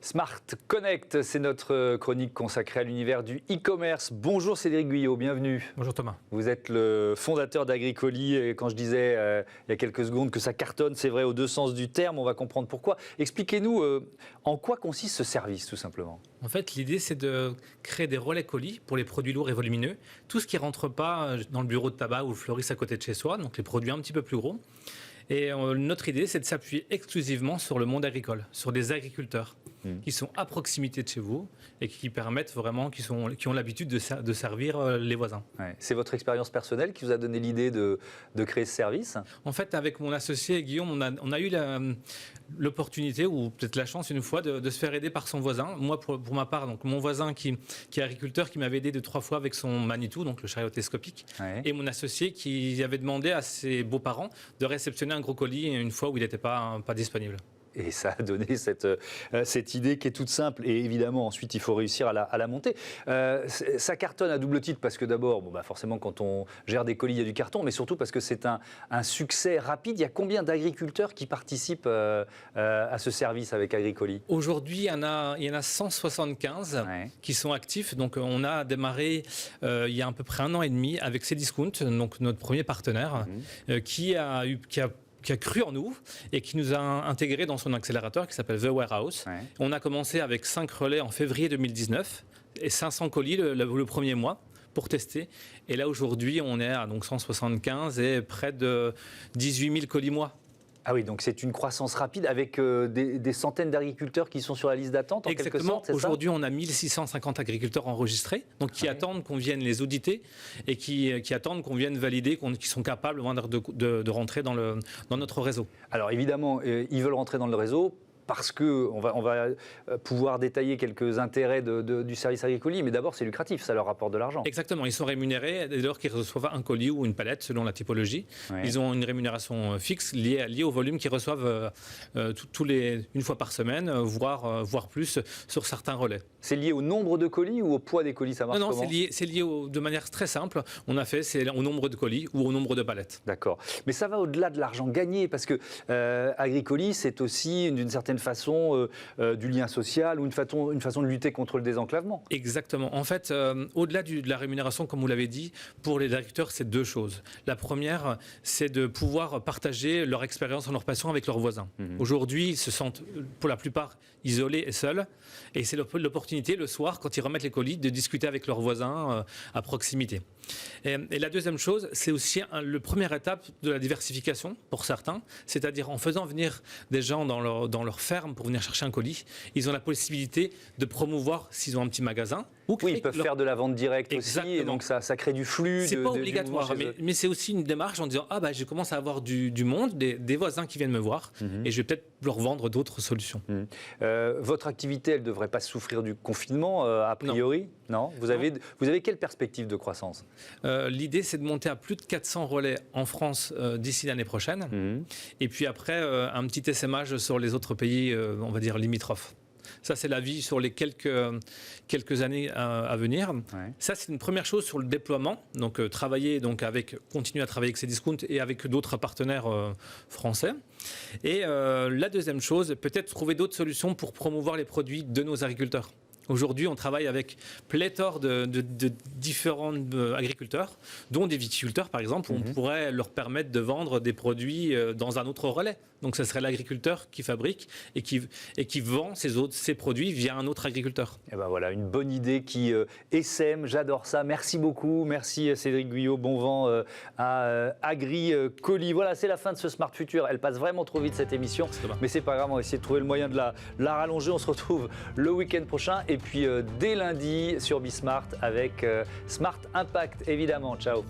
Smart Connect, c'est notre chronique consacrée à l'univers du e-commerce. Bonjour Cédric Guyot, bienvenue. Bonjour Thomas. Vous êtes le fondateur d'Agricoli et quand je disais il y a quelques secondes que ça cartonne, c'est vrai aux deux sens du terme, on va comprendre pourquoi. Expliquez-nous en quoi consiste ce service tout simplement. En fait, l'idée c'est de créer des relais colis pour les produits lourds et volumineux. Tout ce qui ne rentre pas dans le bureau de tabac ou le fleuriste à côté de chez soi, donc les produits un petit peu plus gros. Et notre idée, c'est de s'appuyer exclusivement sur le monde agricole, sur des agriculteurs qui sont à proximité de chez vous et qui permettent vraiment, qui ont l'habitude de servir les voisins. Ouais. C'est votre expérience personnelle qui vous a donné l'idée de créer ce service? En fait, avec mon associé Guillaume, on a eu l'opportunité, ou peut-être la chance une fois, de se faire aider par son voisin. Moi, pour ma part, donc mon voisin qui est agriculteur, qui m'avait aidé 2-3 fois avec son Manitou, donc le chariot télescopique, et mon associé qui avait demandé à ses beaux-parents de réceptionner un gros colis une fois où il n'était pas disponible. Et ça a donné cette idée qui est toute simple. Et évidemment, ensuite, il faut réussir à la monter. Ça cartonne à double titre parce que d'abord, forcément, quand on gère des colis, il y a du carton, mais surtout parce que c'est un succès rapide. Il y a combien d'agriculteurs qui participent à ce service avec Agricoli? Aujourd'hui, il y en a 175 qui sont actifs. Donc, on a démarré il y a à peu près 1 an et demi avec Cdiscount, donc notre premier partenaire, qui a cru en nous et qui nous a intégrés dans son accélérateur qui s'appelle The Warehouse. On a commencé avec 5 relais en février 2019 et 500 colis le premier mois pour tester. Et là, aujourd'hui, on est à donc 175 et près de 18 000 colis mois. Ah oui, donc c'est une croissance rapide avec des centaines d'agriculteurs qui sont sur la liste d'attente en quelque sorte. Aujourd'hui, on a 1650 agriculteurs enregistrés, donc qui attendent qu'on vienne les auditer et qui attendent qu'on vienne valider, qui sont capables de rentrer dans notre réseau. Alors évidemment, ils veulent rentrer dans le réseau parce qu'on va pouvoir détailler quelques intérêts du service Agricoli, mais d'abord c'est lucratif, ça leur rapporte de l'argent. Exactement, ils sont rémunérés dès lors qu'ils reçoivent un colis ou une palette selon la typologie. Ils ont une rémunération fixe liée au volume qu'ils reçoivent une fois par semaine, voire plus sur certains relais. C'est lié au nombre de colis ou au poids des colis, ça marche comment? Non, c'est lié de manière très simple. C'est au nombre de colis ou au nombre de palettes. D'accord, mais ça va au-delà de l'argent gagné, parce que Agricoli, c'est aussi d'une certaine façon du lien social ou une façon de lutter contre le désenclavement. Exactement. En fait, au-delà de la rémunération, comme vous l'avez dit, pour les agriculteurs, c'est 2 choses. La première, c'est de pouvoir partager leur expérience, leur passion avec leurs voisins. Aujourd'hui, ils se sentent pour la plupart isolés et seuls. Et c'est l'opportunité, le soir, quand ils remettent les colis, de discuter avec leurs voisins à proximité. Et la deuxième chose, c'est aussi la première étape de la diversification pour certains, c'est-à-dire en faisant venir des gens dans leur ferme pour venir chercher un colis, ils ont la possibilité de promouvoir s'ils ont un petit magasin. Oui, ils peuvent faire de la vente directe aussi, et donc ça crée du flux. C'est pas obligatoire, mais c'est aussi une démarche en disant je commence à avoir du monde, des voisins qui viennent me voir, et je vais peut-être leur vendre d'autres solutions. Votre activité, elle ne devrait pas souffrir du confinement, a priori? Non. Vous avez quelle perspective de croissance? L'idée, c'est de monter à plus de 400 relais en France d'ici l'année prochaine, et puis après, un petit essaimage sur les autres pays, on va dire limitrophes. Ça, c'est la vie sur les quelques années à venir. Ça, c'est une première chose sur le déploiement. Donc, continuer à travailler avec Cdiscount et avec d'autres partenaires français. Et la deuxième chose, peut-être trouver d'autres solutions pour promouvoir les produits de nos agriculteurs. Aujourd'hui, on travaille avec pléthore de différents agriculteurs, dont des viticulteurs, par exemple, où on pourrait leur permettre de vendre des produits dans un autre relais. Donc, ce serait l'agriculteur qui fabrique et qui vend ces produits via un autre agriculteur. Et ben voilà, une bonne idée qui essaime, j'adore ça. Merci beaucoup. Merci Cédric Guyot. Bon vent à Agricoli. Voilà, c'est la fin de ce Smart Future. Elle passe vraiment trop vite cette émission, mais c'est pas grave, on va essayer de trouver le moyen de la rallonger. On se retrouve le week-end prochain. Et puis dès lundi sur Bismart avec Smart Impact, évidemment. Ciao.